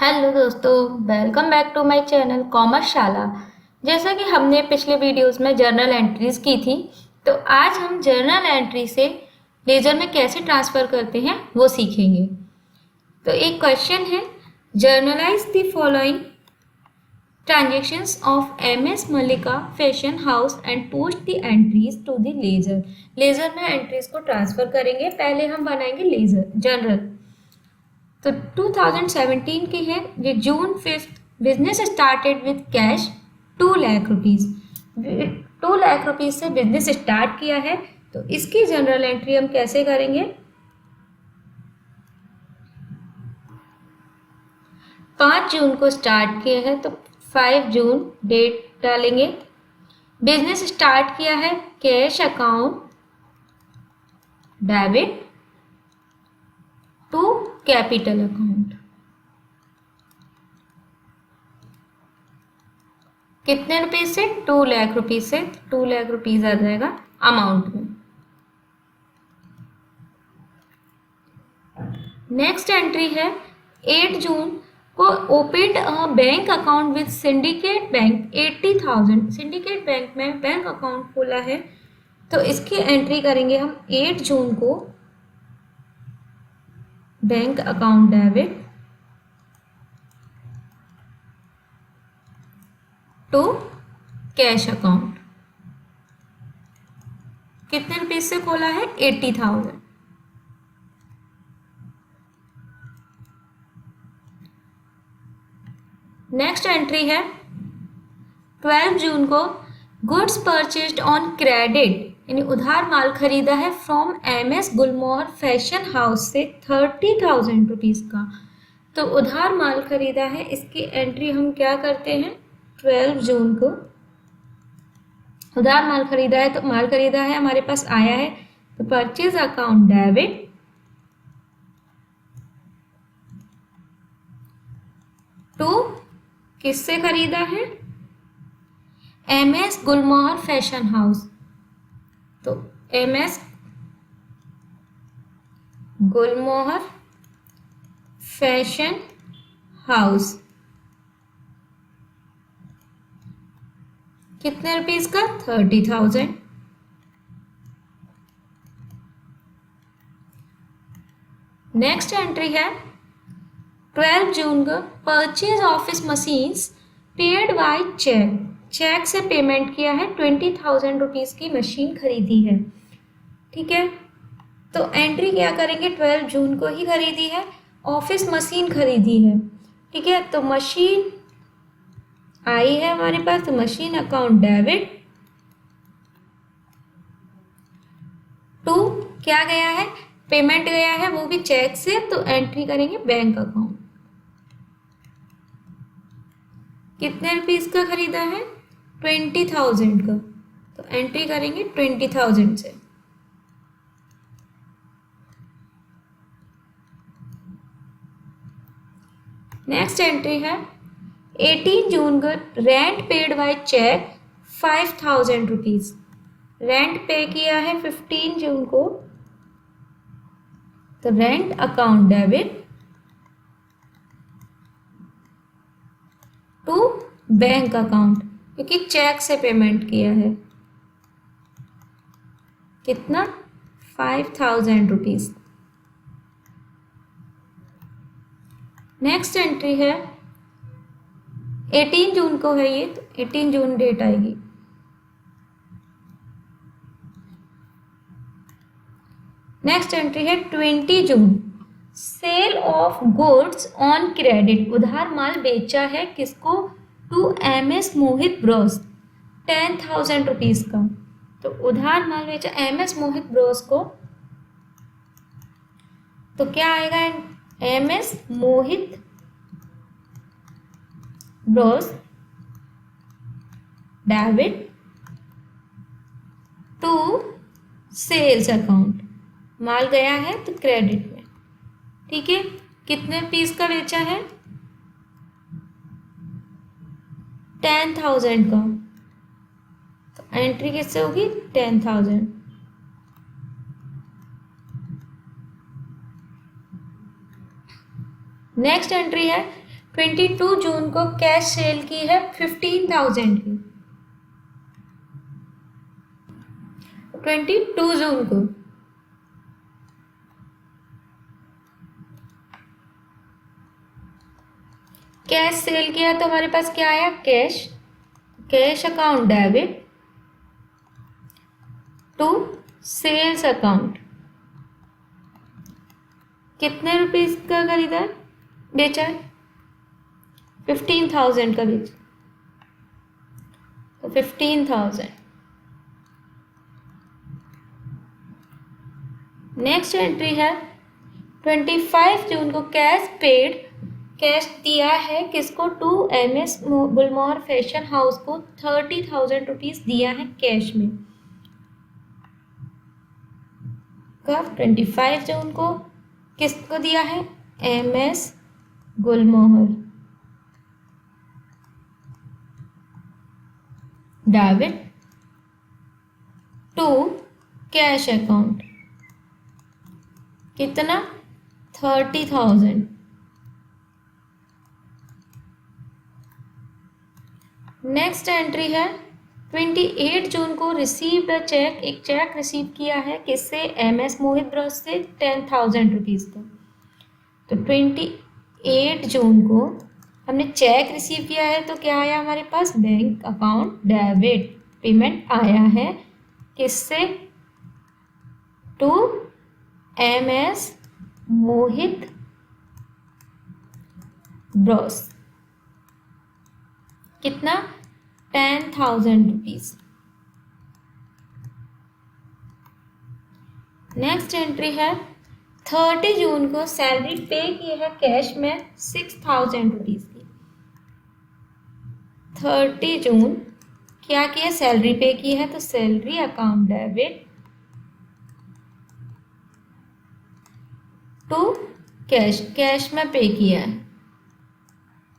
Hello दोस्तों, welcome back to my channel commerce Shala. जैसा कि हमने पिछले वीडियोस में जर्नल एंट्रीज की थी, तो आज हम जर्नल एंट्री से लेजर में कैसे ट्रांसफ़र करते हैं वो सीखेंगे। तो एक क्वेश्चन है, journalise the following transactions of MS Mallika fashion house and post the entries to the ledger. Ledger में एंट्रीज को ट्रांसफ़र करेंगे। पहले हम बनाएंगे लेजर जर्नल। तो 2017 की है ये, जून 5 business started with cash 2 lakh rupees. 2 lakh rupees से बिजनेस स्टार्ट किया है, तो इसकी जनरल एंट्री हम कैसे करेंगे। 5 जून को स्टार्ट किया है तो 5 जून डेट डालेंगे। बिजनेस स्टार्ट किया है cash account debit to capital account. कितने रुपए से? 2 लाख रुपीज से। 2 लाख रुपीज आ जाएगा अमाउंट में। नेक्स्ट एंट्री है 8 जून को opened a bank account with syndicate bank 80,000। Syndicate bank में बैंक अकाउंट खोला है, तो इसकी एंट्री करेंगे हम 8 जून को bank account debit to cash account. कितने रुपए से खोला है? 80,000। नेक्स्ट एंट्री है 12 जून को गुड्स परचेज्ड ऑन क्रेडिट, यानी उधार माल खरीदा है from MS Gulmohar fashion house से 30,000 रुपीज़ का। तो उधार माल खरीदा है, इसकी एंट्री हम क्या करते हैं 12 जून को। उधार माल खरीदा है तो माल खरीदा है हमारे पास आया है, तो परचेज अकाउंट डेबिट टू किससे खरीदा है? MS Gulmohar fashion house. तो एमएस गुलमोहर फैशन हाउस कितने रुपीज का? 30,000। नेक्स्ट एंट्री है 12 जून को purchase office machines paid by cheque. Cheque से पेमेंट किया है, 20,000 रुपीज़ की मशीन खरीदी है। ठीक है, तो एंट्री क्या करेंगे, 12 जून को ही खरीदी है, ऑफिस मशीन खरीदी है। ठीक है, तो मशीन आई है हमारे पास, तो मशीन अकाउंट डेबिट टू क्या गया है, पेमेंट गया है, वो भी चेक से, तो एंट्री करेंगे बैंक अकाउंट। कितने रुपीस का खरीदा है? 20,000 का, तो एंट्री करेंगे 20,000 से। नेक्स्ट एंट्री है 18 जून को rent paid by cheque 5,000 rupees. Rent pay किया है 15 जून को, तो rent account debit to bank account, क्योंकि चेक से पेमेंट किया है। कितना? 5,000 रुपीज। नेक्स्ट एंट्री है 18 जून को है ये, तो 18 जून डेट आएगी। नेक्स्ट एंट्री है 20 June sale of goods on credit. उधार माल बेचा है किसको? To MS Mohit bros 10,000 rupees का। तो उधार माल बेचा एमएस मोहित ब्रोस को, तो क्या आएगा? MS Mohit bros debit to sales account. माल गया है तो क्रेडिट में। ठीक है, कितने पीस का बेचा है? 10,000 का, तो एंट्री किससे होगी? 10,000। नेक्स्ट एंट्री है 22 जून को कैश सेल की है 15,000 की। 22 जून को कैश सेल किया तो हमारे पास क्या आया, cash. Cash account debit to sales account. कितने रुपीस का खरीदा है, बेचा है? 15,000 का बेचा, तो 15,000। नेक्स्ट एंट्री है 25 जून को कैश पेड। कैश दिया है किसको, to MS Gulmohar fashion house को 30,000 रुपीज दिया है कैश में। कब, 25 जून को। किसको दिया है, MS Gulmohar. Debit to cash account. कितना, 30,000। नेक्स्ट एंट्री है 28 जून को रिसीव्ड अ चेक। एक चेक रिसीव किया है किससे, MS मोहित ब्रॉस से 10,000 रुपीज़ का। तो 28 जून को हमने चेक रिसीव किया है तो क्या आया हमारे पास, बैंक अकाउंट डेबिट। पेमेंट आया है किससे, टू MS मोहित ब्रॉस। कितना, 10,000 रुपीज। नेक्स्ट एंट्री है 30 जून को सैलरी पे की है कैश में 6,000 रुपीज की। 30 जून क्या किया, सैलरी पे की है तो salary account debit to cash. Cash में पे किया है,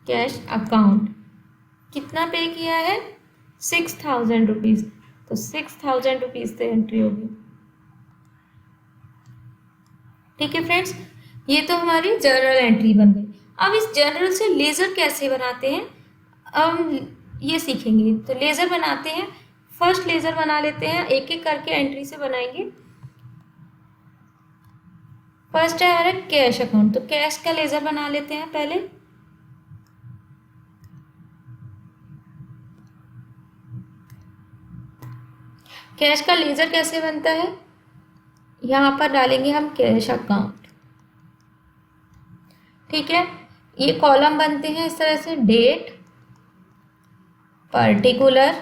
कैश अकाउंट। कितना पे किया है, 6,000 रुपीज। तो 6,000 रुपीज से एंट्री होगी। ठीक है फ्रेंड्स, ये तो हमारी जर्नल एंट्री बन गई। अब इस जर्नल से लेजर कैसे बनाते हैं अब ये सीखेंगे। तो लेजर बनाते हैं, फर्स्ट लेजर बना लेते हैं, एक एक करके एंट्री से बनाएंगे। फर्स्ट है हमारा कैश अकाउंट, तो कैश का लेजर बना लेते हैं पहले। कैश का लेजर कैसे बनता है, यहाँ पर डालेंगे हम कैश अकाउंट। ठीक है, ये कॉलम बनते हैं इस तरह से, डेट, पर्टिकुलर,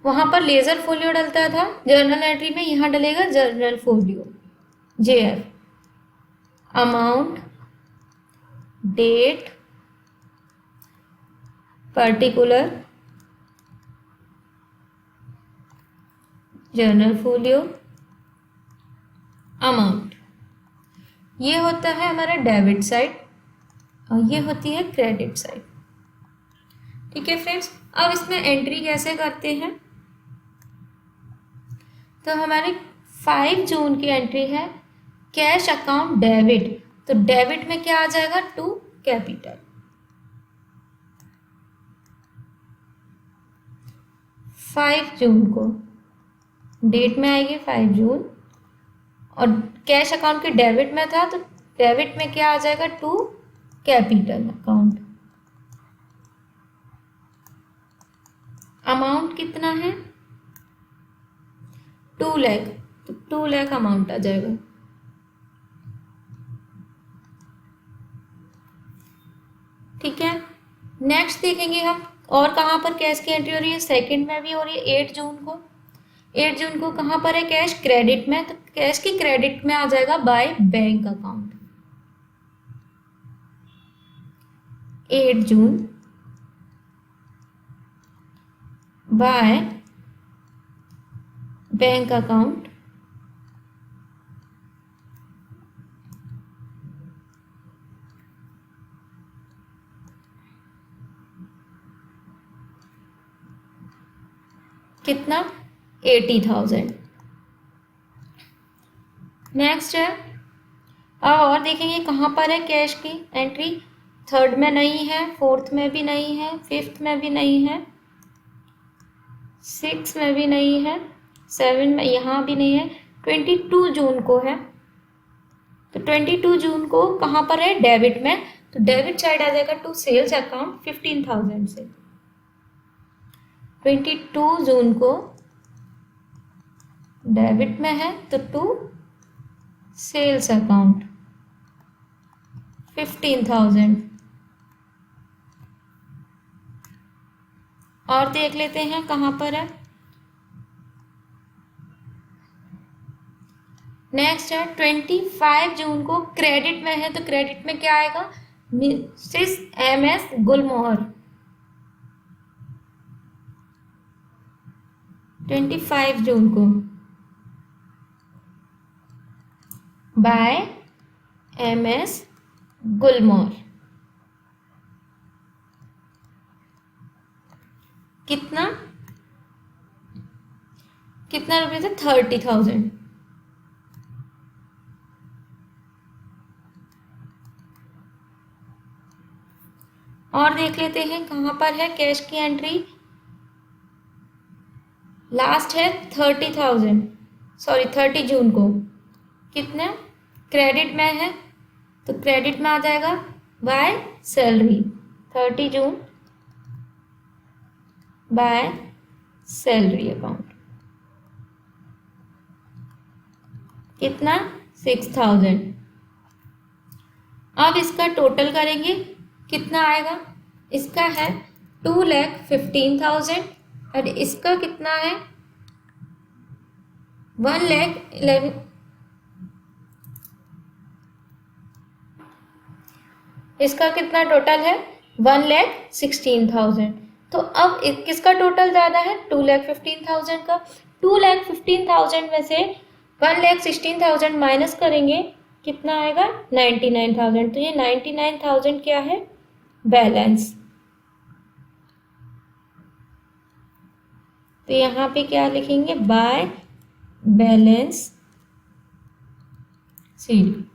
वहां पर लेजर फोलियो डलता था जर्नल एंट्री में, यहाँ डलेगा journal folio JF। Amount, date, particular, journal folio, amount. ये होता है हमारा डेबिट साइड और ये होती है क्रेडिट साइड। ठीक है फ्रेंड्स, अब इसमें एंट्री कैसे करते हैं, तो हमारे 5 जून की एंट्री है कैश अकाउंट डेबिट। तो डेबिट में क्या आ जाएगा, टू कैपिटल। 5 जून को डेट में आएगी 5 जून, और कैश अकाउंट के डेबिट में था तो डेबिट में क्या आ जाएगा, टू कैपिटल अकाउंट। अमाउंट कितना है, 2 लाख, तो 2 लाख अमाउंट आ जाएगा। ठीक है, नेक्स्ट देखेंगे हम और कहाँ पर कैश की एंट्री हो रही है, सेकंड में भी हो रही है 8 जून को। 8 जून को कहाँ पर है कैश, क्रेडिट में, तो कैश की क्रेडिट में आ जाएगा by bank account. 8 June by bank account. कितना, 80,000। नेक्स्ट है अब और देखेंगे कहाँ पर है कैश की एंट्री। थर्ड में नहीं है, फोर्थ में भी नहीं है, फिफ्थ में भी नहीं है, सिक्स में भी नहीं है, सेवन में यहाँ भी नहीं है, 22 जून को है। तो 22 जून को कहाँ पर है, डेबिट में। तो डेबिट साइड आ जाएगा टू सेल्स अकाउंट 15,000 से। 22 जून को डेबिट में है तो टू सेल्स अकाउंट 15,000। और देख लेते हैं कहाँ पर है। नेक्स्ट है 25 जून को क्रेडिट में है, तो क्रेडिट में क्या आएगा, मिसेस MS गुलमोहर। 25 जून को बाय MS गुलमोहर। कितना कितना रुपये थे, 30,000। और देख लेते हैं कहाँ पर है कैश की एंट्री। लास्ट है 30,000, सॉरी 30 जून को। कितने क्रेडिट में है, तो क्रेडिट में आ जाएगा by salary. 30 June by salary account. कितना, 6,000। अब इसका टोटल करेंगे, कितना आएगा। इसका है 2,15,000 और इसका कितना है 1,11,000। इसका कितना टोटल है 1,16,000। तो अब किसका टोटल ज़्यादा है, 2,15,000 का। 2,15,000 में से 1,16,000 माइनस करेंगे, कितना आएगा 99,000। तो ये 99,000 क्या है, बैलेंस। तो यहाँ पे क्या लिखेंगे, बाय बैलेंस शीट।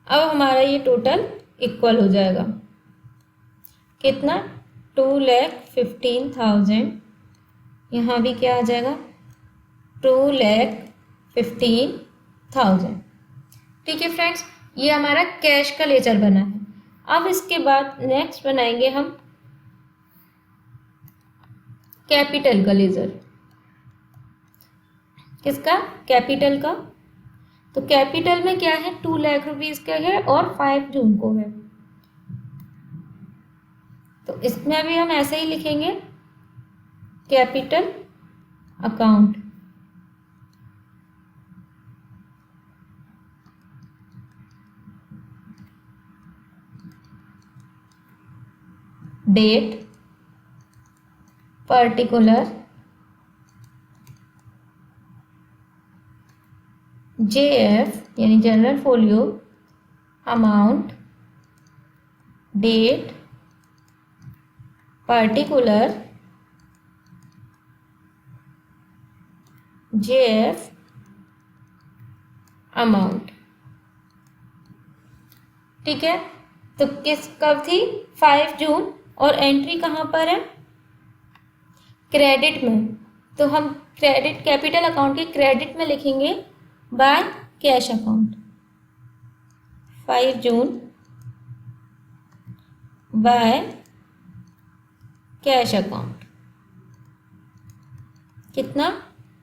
अब हमारा ये टोटल इक्वल हो जाएगा, कितना 2,15,000। यहाँ भी क्या आ जाएगा 2,15,000। ठीक है फ्रेंड्स, ये हमारा कैश का लेजर बना है। अब इसके बाद नेक्स्ट बनाएंगे हम कैपिटल का लेजर। किसका, कैपिटल का। तो कैपिटल में क्या है, 2 लाख रुपीज का है और 5 जून को है। तो इसमें भी हम ऐसे ही लिखेंगे, capital account. Date, particular, JF यानी general folio, amount, date, particular, JF, amount. ठीक है, तो किस कब थी, 5 जून। और एंट्री कहाँ पर है, क्रेडिट में। तो हम क्रेडिट, कैपिटल अकाउंट के क्रेडिट में लिखेंगे by cash account. 5 June by cash account. कितना,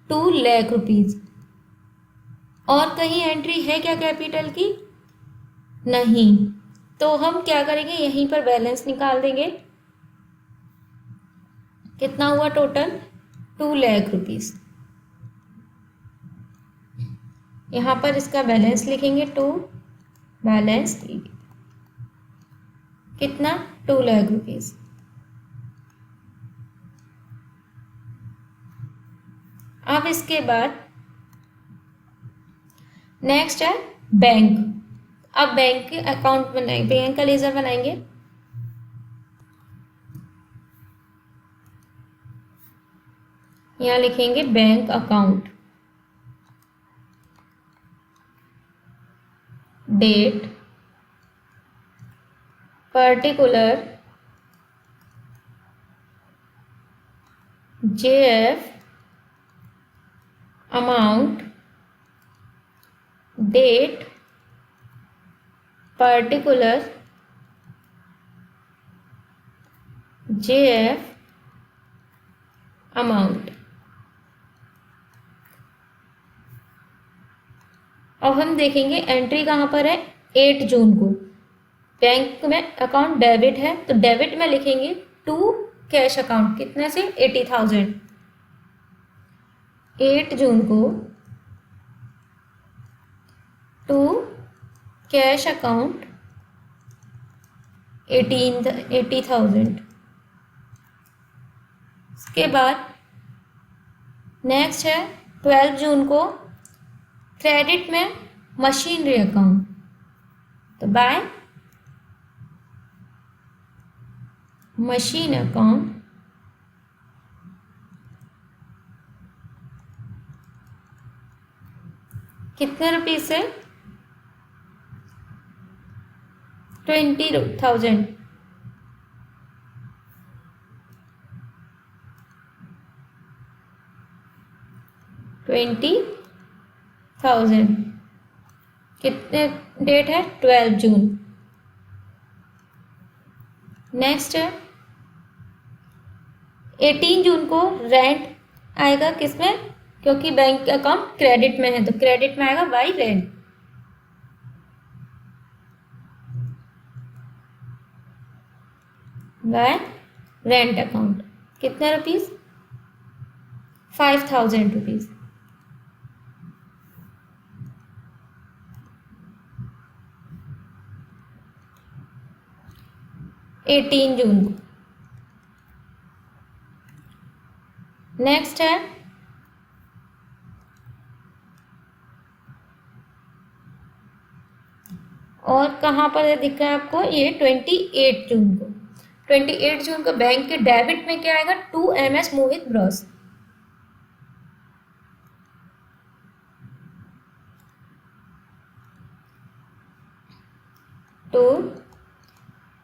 2 लाख रुपीज। और कहीं एंट्री है क्या कैपिटल की, नहीं। तो हम क्या करेंगे, यहीं पर बैलेंस निकाल देंगे। कितना हुआ टोटल, 2 लाख रुपीज। यहाँ पर इसका बैलेंस लिखेंगे, 2 बैलेंस, कितना 2 लाख रुपीज। अब इसके बाद नेक्स्ट है बैंक। अब बैंक के अकाउंट बनाएंगे, बैंक का लेजर बनाएंगे। यहाँ लिखेंगे bank account. Date particular JF amount date particular JF amount. अब हम देखेंगे एंट्री कहाँ पर है। 8 जून को बैंक में अकाउंट डेबिट है, तो डेबिट में लिखेंगे टू कैश अकाउंट, कितने से 80,000। 8 जून को टू कैश अकाउंट 80,000। इसके बाद नेक्स्ट है 12 जून को क्रेडिट में मशीनरी अकाउंट, तो बाय मशीन अकाउंट कितने रुपीज से 20,000। 20,000 कितने डेट है 12 जून। नेक्स्ट है 18 जून को रेंट आएगा किसमें, क्योंकि बैंक अकाउंट क्रेडिट में है तो क्रेडिट में आएगा by rent. Bye rent account कितने रुपीज 5,000 रुपीज। 18 जून को। नेक्स्ट है और कहाँ पर दिख रहा है आपको, ये 28 जून को। 28 जून को बैंक के डेबिट में क्या आएगा, 2 MS Mohit bros. To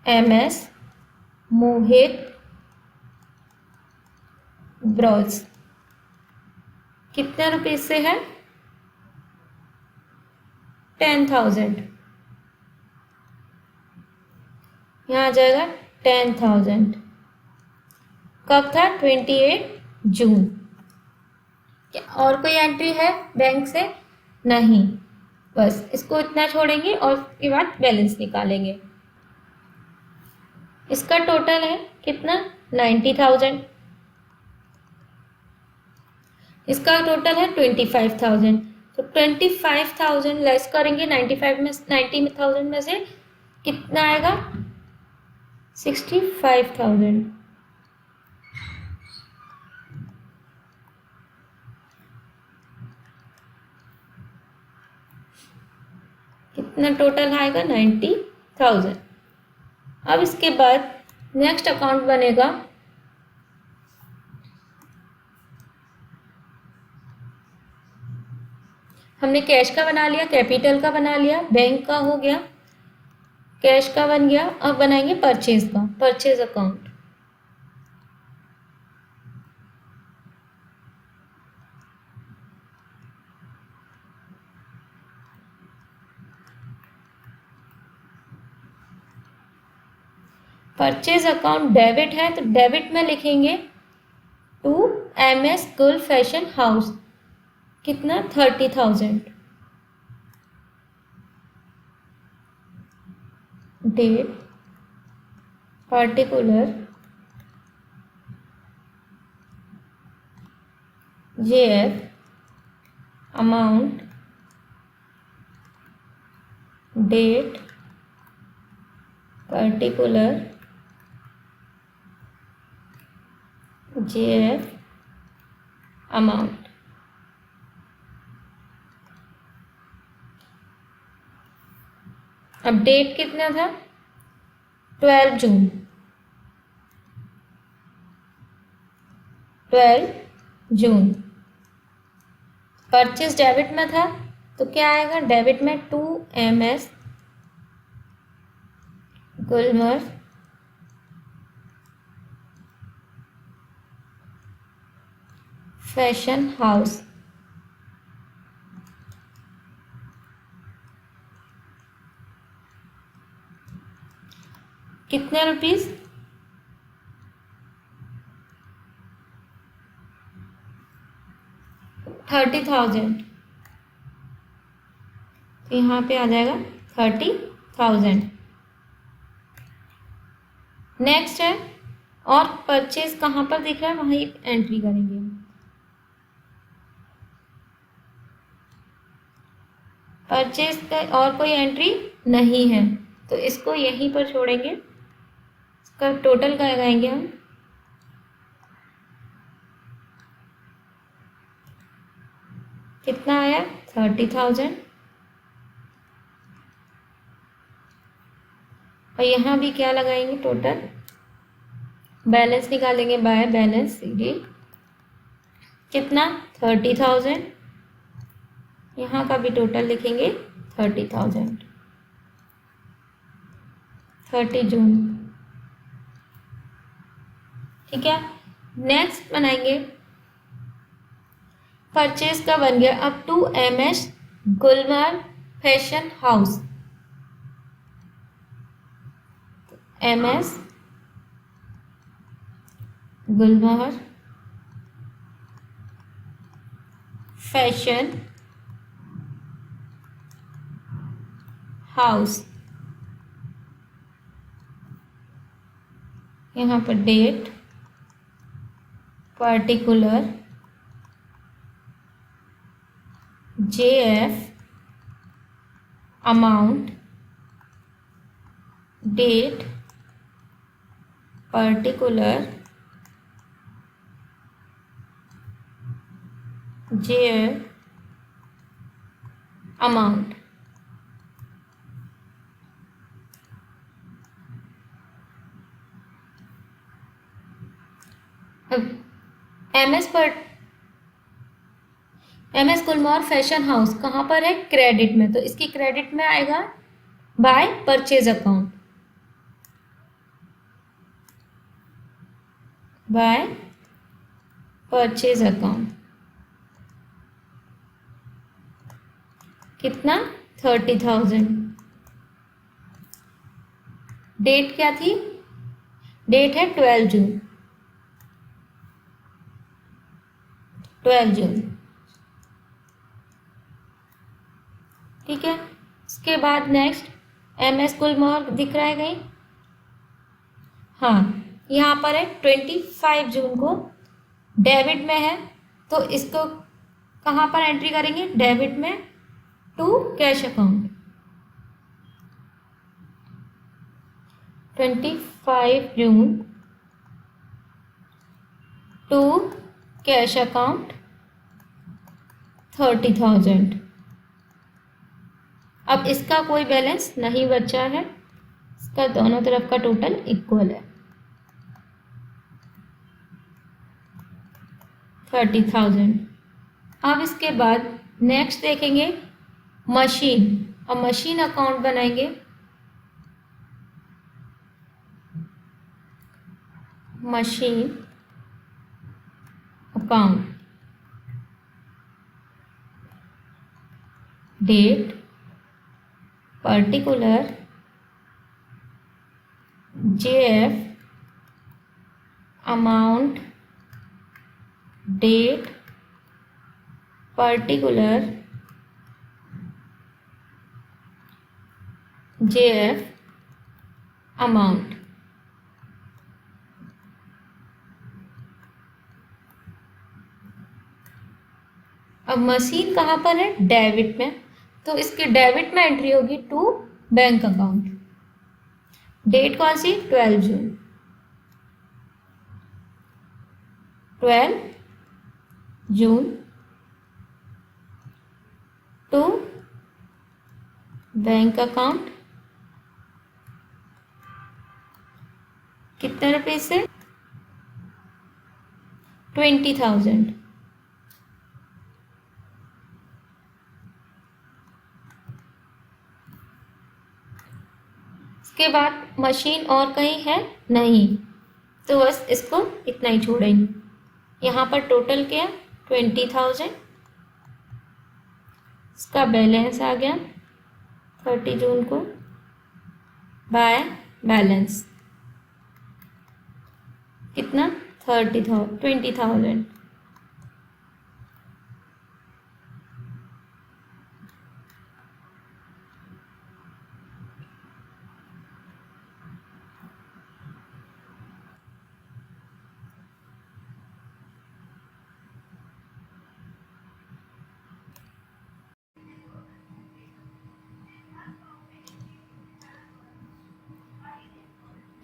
MS Mohit bros कितने रुपए से है 10,000। यहाँ आ जाएगा 10,000। कब था 28 जून। क्या और कोई एंट्री है बैंक से, नहीं, बस इसको इतना छोड़ेंगे और उसके बाद बैलेंस निकालेंगे। इसका टोटल है कितना 90,000। इसका टोटल है 25,000। तो 25,000 लेस करेंगे 90,000 में से कितना आएगा 65,000। कितना टोटल आएगा 90,000। अब इसके बाद नेक्स्ट अकाउंट बनेगा हमने कैश का बना लिया, कैपिटल का बना लिया, बैंक का हो गया, कैश का बन गया। अब बनाएंगे परचेज का, purchase account. Purchase account debit है तो डेबिट में लिखेंगे टू MS गर्ल फैशन हाउस, कितना 30,000। Date particular JF amount date particular JF amount. अब डेट कितना था 12 जून। 12 जून परचेज डेबिट में था तो क्या आएगा, डेबिट में 2 MS गुलमर्ग फैशन हाउस। कितने रुपीस? 30,000। तो यहाँ पे आ जाएगा 30,000। नेक्स्ट है, और परचेज कहाँ पर दिख रहा है वहीं एंट्री करेंगे हम। परचेज का और कोई एंट्री नहीं है तो इसको यहीं पर छोड़ेंगे। इसका टोटल क्या लगाएंगे हम? कितना आया? 30,000। और यहाँ भी क्या लगाएंगे? टोटल बैलेंस निकालेंगे बाय बैलेंस शीट। कितना? 30,000। यहाँ का भी टोटल लिखेंगे 30,000। 30 जून। ठीक है। नेक्स्ट बनाएंगे, परचेज का बन गया अब to MS Gulmarg fashion house. MS Gulmarg fashion house. यहाँ पर date, particular, JF, amount, date, particular, JF, amount. अब MS गुलमर्ग फैशन हाउस कहाँ पर है? क्रेडिट में, तो इसकी क्रेडिट में आएगा by purchase account. By purchase account कितना? 30,000। डेट क्या थी? डेट है 12 जून। 12 जून। ठीक है। इसके बाद नेक्स्ट MS गुलमर्ग दिख रहा है कहीं? हाँ, यहाँ पर है 25 जून को, डेबिट में है तो इसको कहाँ पर एंट्री करेंगे? डेबिट में to cash account. 25 June to cash account 30,000। अब इसका कोई बैलेंस नहीं बचा है, इसका दोनों तरफ का टोटल इक्वल है 30,000। अब इसके बाद नेक्स्ट देखेंगे मशीन, और मशीन अकाउंट बनाएंगे। Machine account, date, particular, JF, amount, date, particular, JF, amount. अब मशीन कहाँ पर है? डेबिट में, तो इसके डेबिट में एंट्री होगी टू बैंक अकाउंट। डेट कौन सी? 12 जून। 12 जून टू बैंक अकाउंट। कितने रुपए से? 20,000। इसके बाद मशीन और कहीं है नहीं, तो बस इसको इतना ही छोड़ेंगे। यहाँ पर टोटल क्या 20,000, इसका बैलेंस आ गया 30 जून को बाय बैलेंस कितना 20,000।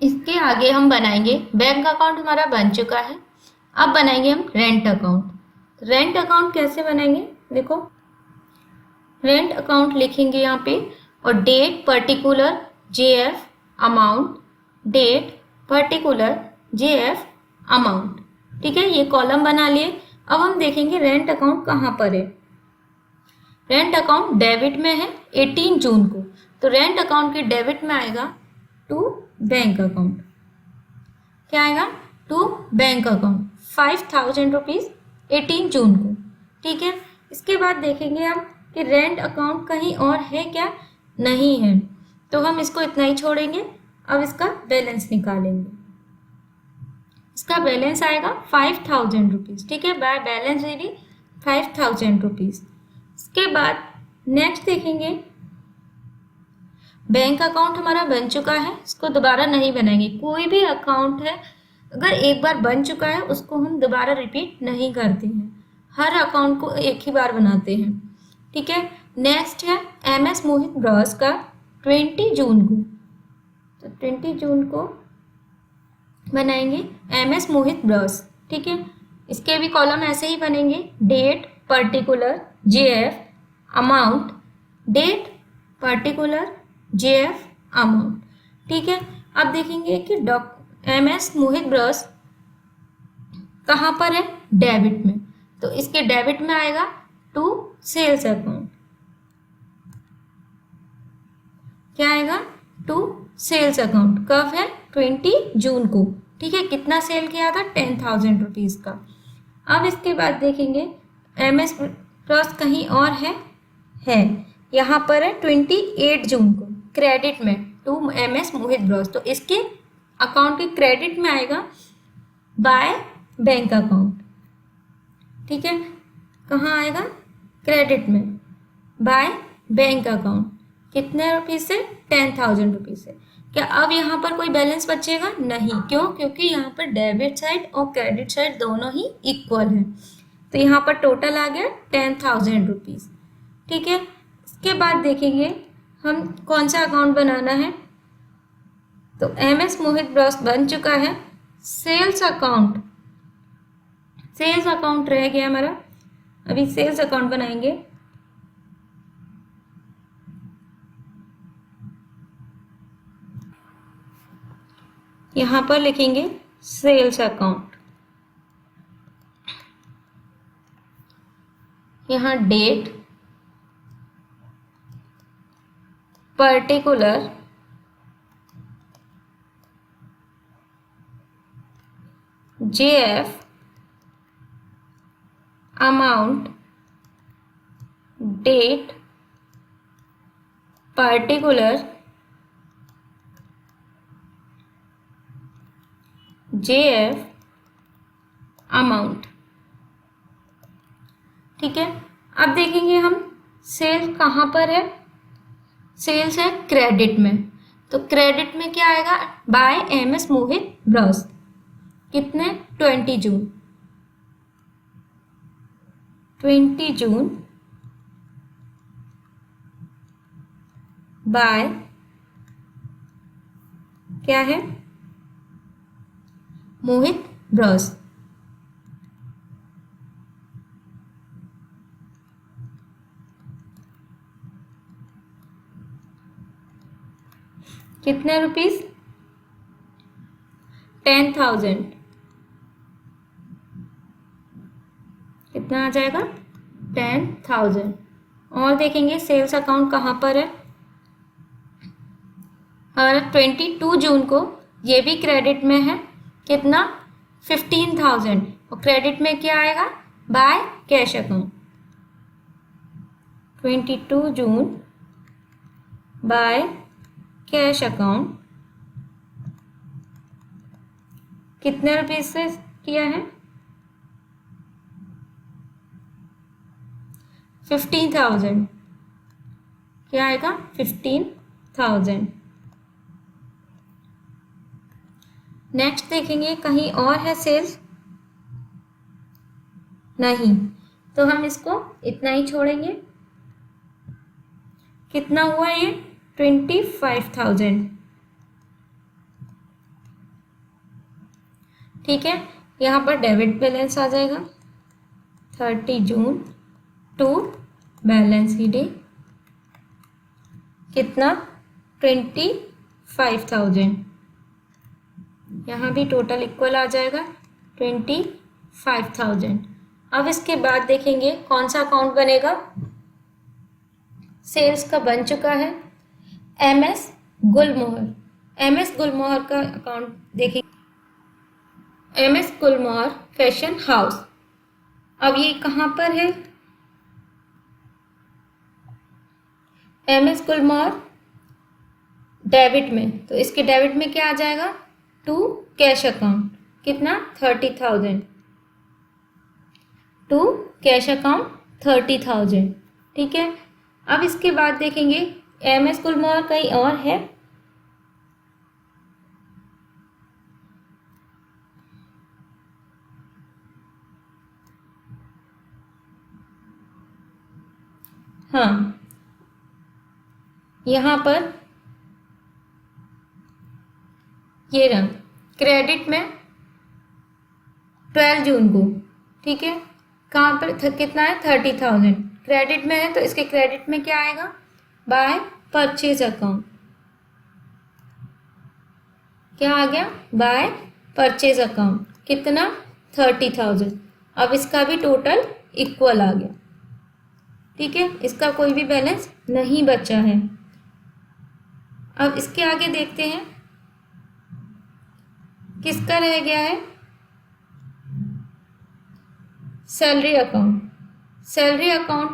इसके आगे हम बनाएंगे, बैंक अकाउंट हमारा बन चुका है, अब बनाएंगे हम रेंट अकाउंट। रेंट अकाउंट कैसे बनाएंगे, देखो रेंट अकाउंट लिखेंगे यहाँ पे, और date particular JF amount, date particular JF amount, ठीक है, ये कॉलम बना लिए। अब हम देखेंगे रेंट अकाउंट कहाँ पर है। रेंट अकाउंट डेबिट में है 18 जून को, तो रेंट अकाउंट के डेबिट में आएगा टू बैंक अकाउंट, क्या आएगा to bank account 5,000 rupees 18 June को, ठीक है। इसके बाद देखेंगे हम कि रेंट अकाउंट कहीं और है क्या, नहीं है, तो हम इसको इतना ही छोड़ेंगे। अब इसका बैलेंस निकालेंगे, इसका बैलेंस आएगा 5,000 रुपीज़, ठीक है, बाय बैलेंस रेडी 5,000 रुपीज़। इसके बाद नेक्स्ट देखेंगे बैंक अकाउंट हमारा बन चुका है, इसको दोबारा नहीं बनाएंगे। कोई भी अकाउंट है अगर एक बार बन चुका है उसको हम दोबारा रिपीट नहीं करते हैं, हर अकाउंट को एक ही बार बनाते हैं, ठीक है। नेक्स्ट है एमएस मोहित ब्रॉस का 20 जून को, तो 20 जून को बनाएंगे एमएस मोहित ब्रॉस, ठीक है। इसके भी कॉलम ऐसे ही बनेंगे, date particular JF amount, date particular JF amount, ठीक है। अब देखेंगे कि एमएस मोहित ब्रॉस कहाँ पर है, डेबिट में, तो इसके डेबिट में आएगा टू सेल्स अकाउंट, क्या आएगा टू सेल्स अकाउंट, कब है 20 जून को, ठीक है। कितना सेल किया था 10,000 रुपीज़ का। अब इसके बाद देखेंगे एमएस ब्रॉस कहीं और है यहाँ पर है 28 जून को क्रेडिट में टू एमएस मोहित ब्रॉस, तो इसके अकाउंट के क्रेडिट में आएगा बाय बैंक अकाउंट, ठीक है। कहाँ आएगा क्रेडिट में बाय बैंक अकाउंट, कितने रुपीज़ से 10,000 रुपीज़ से। क्या अब यहाँ पर कोई बैलेंस बचेगा, नहीं, क्यों, क्योंकि यहाँ पर डेबिट साइड और क्रेडिट साइड दोनों ही इक्वल है, तो यहाँ पर टोटल आ गया 10,000 रुपीज़, ठीक है। इसके बाद देखेंगे हम कौन सा अकाउंट बनाना है, तो एमएस मोहित ब्रॉस बन चुका है, सेल्स अकाउंट, सेल्स अकाउंट रह गया हमारा, अभी सेल्स अकाउंट बनाएंगे। यहाँ पर लिखेंगे सेल्स अकाउंट, यहाँ date particular JF amount, date particular JF amount, ठीक है। अब देखेंगे हम सेल कहाँ पर है, सेल्स है क्रेडिट में, तो क्रेडिट में क्या आएगा बाय एमएस मोहित ब्रॉस, कितने 20 जून, 20 जून बाय क्या है मोहित ब्रॉस, कितने रुपीस 10,000, कितना आ जाएगा 10,000। और देखेंगे सेल्स अकाउंट कहाँ पर है, और 22 जून को ये भी क्रेडिट में है, कितना 15,000, और क्रेडिट में क्या आएगा, by cash account. 22 June by cash account कितने रुपये से किया है, 15,000, क्या आएगा 15,000। नेक्स्ट देखेंगे कहीं और है सेल्स, नहीं, तो हम इसको इतना ही छोड़ेंगे। कितना हुआ ये, 25,000, ठीक है। यहाँ पर डेबिट बैलेंस आ जाएगा 30 जून टू बैलेंस ही डे, कितना 25,000, यहाँ भी टोटल इक्वल आ जाएगा 25,000। अब इसके बाद देखेंगे कौन सा अकाउंट बनेगा, सेल्स का बन चुका है MS गुलमोहर। MS गुलमोहर का अकाउंट देखेंगे, MS गुलमोहर फैशन हाउस। अब ये कहाँ पर है, MS गुलमोहर डेबिट में, तो इसके डेबिट में क्या आ जाएगा, टू कैश अकाउंट, कितना 30,000, टू कैश अकाउंट 30,000, ठीक है। अब इसके बाद देखेंगे MS गुलमोहर कहीं और है, हाँ, यहाँ पर ये रंग क्रेडिट में 12 जून को, ठीक है। कहाँ पर कितना है, 30,000 क्रेडिट में है, तो इसके क्रेडिट में क्या आएगा, बाय परचेज अकाउंट, क्या आ गया, बाय परचेज अकाउंट, कितना 30,000। अब इसका भी टोटल इक्वल आ गया, ठीक है, इसका कोई भी बैलेंस नहीं बचा है। अब इसके आगे देखते हैं किसका रह गया है, सैलरी अकाउंट। सैलरी अकाउंट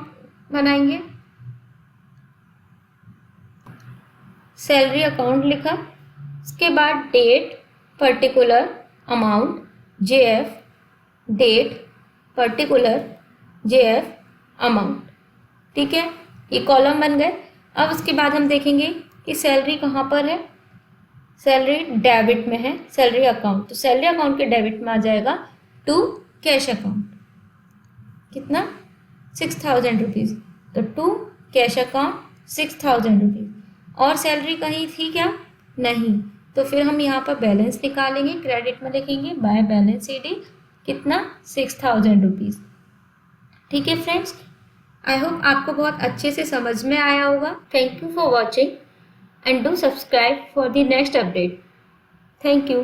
बनाएंगे, सैलरी अकाउंट लिखा, इसके बाद date particular amount JF, date particular JF amount, ठीक है, ये कॉलम बन गए। अब उसके बाद हम देखेंगे कि सैलरी कहाँ पर है, सैलरी डेबिट में है, सैलरी अकाउंट, तो सैलरी अकाउंट के डेबिट में आ जाएगा टू कैश अकाउंट, कितना 6,000 रुपीज़, तो टू कैश अकाउंट 6,000 रुपीज़। और सैलरी कहीं थी क्या, नहीं, तो फिर हम यहाँ पर बैलेंस निकालेंगे, क्रेडिट में लिखेंगे बाय बैलेंस CD, कितना 6,000 रुपीज़, ठीक है फ्रेंड्स। आई होप आपको बहुत अच्छे से समझ में आया होगा। Thank you for watching and do subscribe for the next update. Thank you.